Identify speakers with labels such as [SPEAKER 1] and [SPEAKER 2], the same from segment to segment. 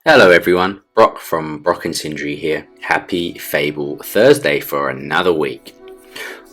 [SPEAKER 1] Hello everyone, Brock from Brock and Sindri here. Happy Fable Thursday for another week.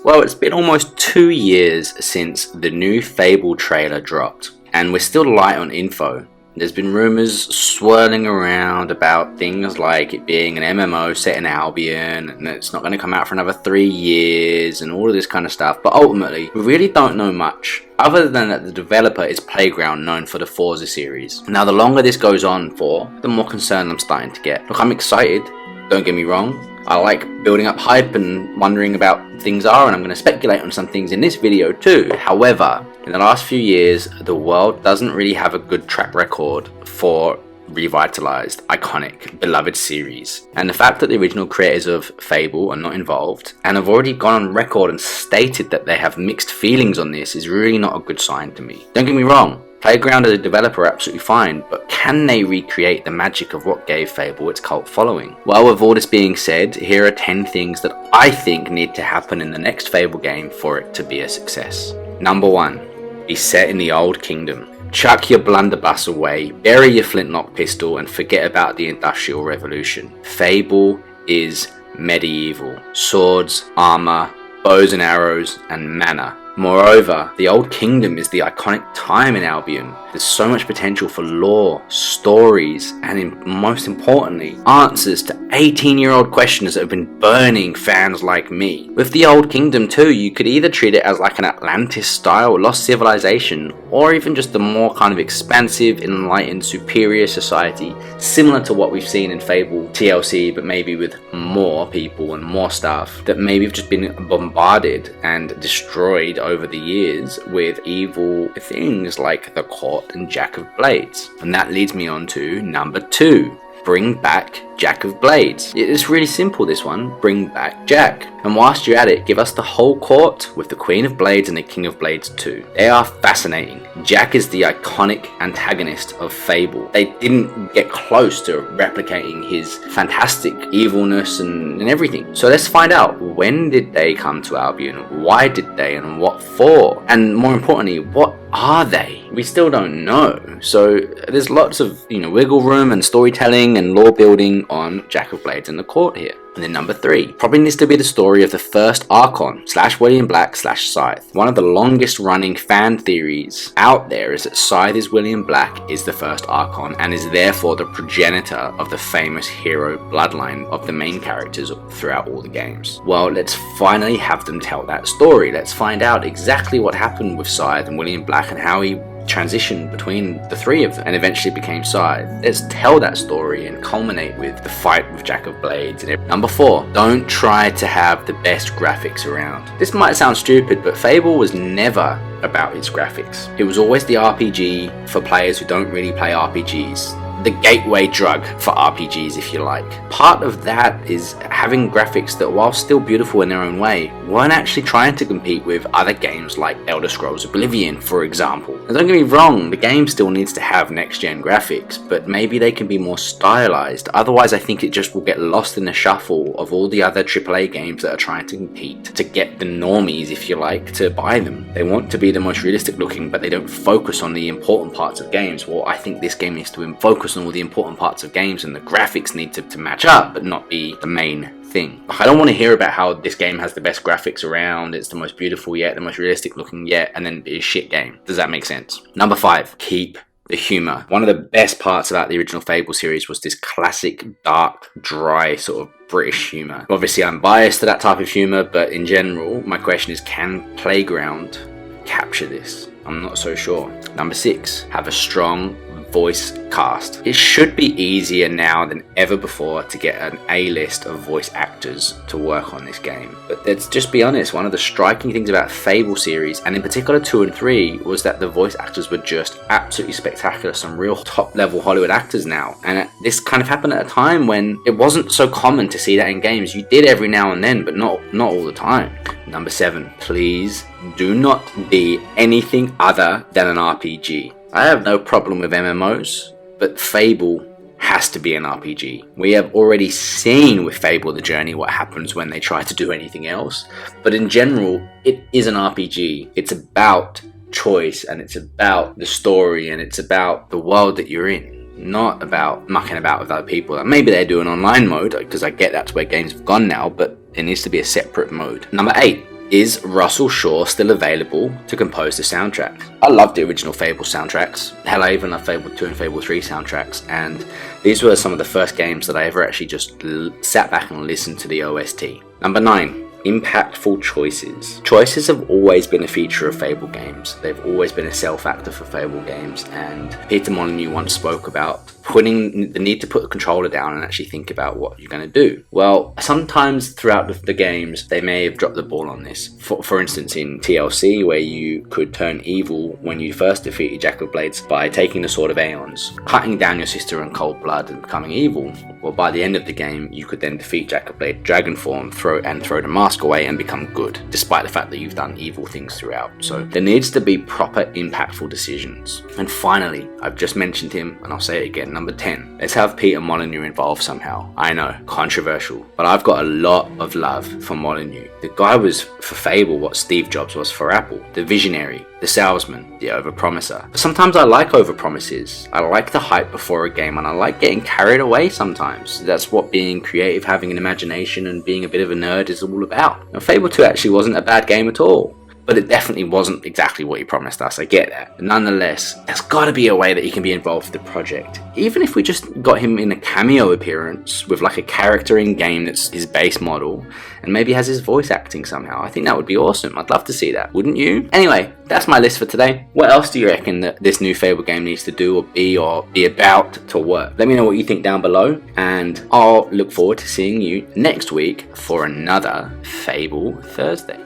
[SPEAKER 1] Well, it's been almost 2 years since the new Fable trailer dropped, and we're still light on info. There's been rumours swirling around about things like it being an MMO set in Albion, and it's not going to come out for another 3 years, and all of this kind of stuff, but ultimately, we really don't know much, other than that the developer is Playground, known for the Forza series. Now, the longer this goes on for, the more concerned I'm starting to get. Look, I'm excited, don't get me wrong. I like building up hype and wondering about things are, and I'm going to speculate on some things in this video too. However, in the last few years, the world doesn't really have a good track record for revitalized, iconic, beloved series. And the fact that the original creators of Fable are not involved and have already gone on record and stated that they have mixed feelings on this is really not a good sign to me. Don't get me wrong, Playground as a developer are absolutely fine, but can they recreate the magic of what gave Fable its cult following? Well, with all this being said, here are 10 things that I think need to happen in the next Fable game for it to be a success. Number 1. Be set in the Old Kingdom. Chuck your blunderbuss away, bury your flintlock pistol, and forget about the Industrial Revolution. Fable is medieval. Swords, armor, bows and arrows, and mana. Moreover, the Old Kingdom is the iconic time in Albion. There's so much potential for lore, stories, and most importantly, answers to 18-year-old questions that have been burning fans like me. With the Old Kingdom too, you could either treat it as like an Atlantis-style lost civilization, or even just a more kind of expansive, enlightened, superior society, similar to what we've seen in Fable TLC, but maybe with more people and more stuff that maybe have just been bombarded and destroyed over the years with evil things like the Court and Jack of Blades. And that leads me on to number 2. Bring back Jack of Blades. It's really simple, this one. Bring back Jack. And whilst you're at it, give us the whole court with the Queen of Blades and the King of Blades too. They are fascinating. Jack is the iconic antagonist of Fable. They didn't get close to replicating his fantastic evilness and everything. So let's find out, when did they come to Albion? Why did they, and what for? And more importantly, what are they? We still don't know. So there's lots of wiggle room and storytelling and lore building on Jack of Blades and the court here. And then number 3, probably needs to be the story of the first Archon / William Black / Scythe. One of the longest running fan theories out there is that Scythe is William Black is the first Archon and is therefore the progenitor of the famous hero bloodline of the main characters throughout all the games. Well, let's finally have them tell that story. Let's find out exactly what happened with Scythe and William Black and how he transitioned between the three of them and eventually became Scythe. Let's tell that story and culminate with the fight with Jack of Blades. Number 4, don't try to have the best graphics around. This might sound stupid, but Fable was never about its graphics. It was always the RPG for players who don't really play RPGs. The gateway drug for RPGs, if you like. Part of that is having graphics that, while still beautiful in their own way, weren't actually trying to compete with other games like Elder Scrolls Oblivion, for example. Now, don't get me wrong, the game still needs to have next-gen graphics, but maybe they can be more stylized. Otherwise, I think it just will get lost in the shuffle of all the other AAA games that are trying to compete to get the normies, if you like, to buy them. They want to be the most realistic looking, but they don't focus on the important parts of games. Well, I think this game needs to focus on all the important parts of games, and the graphics need to match up but not be the main thing. I don't want to hear about how this game has the best graphics around, it's the most beautiful yet, the most realistic looking yet, and then be a shit game. Does that make sense? Number 5, keep the humour. One of the best parts about the original Fable series was this classic, dark, dry sort of British humour. Obviously I'm biased to that type of humour, but in general, my question is, can Playground capture this? I'm not so sure. Number 6, have a strong voice cast. It should be easier now than ever before to get an A-list of voice actors to work on this game. But let's just be honest, one of the striking things about Fable series, and in particular 2 and 3, was that the voice actors were just absolutely spectacular. Some real top-level Hollywood actors now. And this kind of happened at a time when it wasn't so common to see that in games. You did every now and then, but not all the time. Number 7, please do not be anything other than an RPG. I have no problem with MMOs, but Fable has to be an RPG. We have already seen with Fable the Journey what happens when they try to do anything else, but in general, it is an RPG. It's about choice, and it's about the story, and it's about the world that you're in. not about mucking about with other people. Maybe they do an online mode, because I get that's where games have gone now, but it needs to be a separate mode. Number 8. Is Russell Shaw still available to compose the soundtrack? I love the original Fable soundtracks. Hell, I even love Fable 2 and Fable 3 soundtracks, and these were some of the first games that I ever actually just sat back and listened to the OST. Number 9. Impactful choices. Choices have always been a feature of Fable games. They've always been a sell factor for Fable games, and Peter Molyneux once spoke about putting the need to put the controller down and actually think about what you're going to do. Well, sometimes throughout the games they may have dropped the ball on this. For instance, in TLC, where you could turn evil when you first defeated Jack of Blades by taking the Sword of Aeons, cutting down your sister in cold blood and becoming evil. Well, by the end of the game you could then defeat Jack of Blades, dragon form, throw the mask away and become good, despite the fact that you've done evil things throughout. So there needs to be proper impactful decisions. And finally, I've just mentioned him and I'll say it again, number 10. Let's have Peter Molyneux involved somehow. I know, controversial, but I've got a lot of love for Molyneux. The guy was for Fable what Steve Jobs was for Apple. The visionary, the salesman, the overpromiser. But sometimes I like overpromises. I like the hype before a game, and I like getting carried away sometimes. That's what being creative, having an imagination, and being a bit of a nerd is all about. Now, Fable 2 actually wasn't a bad game at all, but it definitely wasn't exactly what he promised us. I get that. But nonetheless, there's got to be a way that he can be involved with the project. Even if we just got him in a cameo appearance with like a character in game that's his base model and maybe has his voice acting somehow, I think that would be awesome. I'd love to see that, wouldn't you? Anyway, that's my list for today. What else do you reckon that this new Fable game needs to do or be about to work? Let me know what you think down below, and I'll look forward to seeing you next week for another Fable Thursday.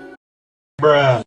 [SPEAKER 2] Bruh.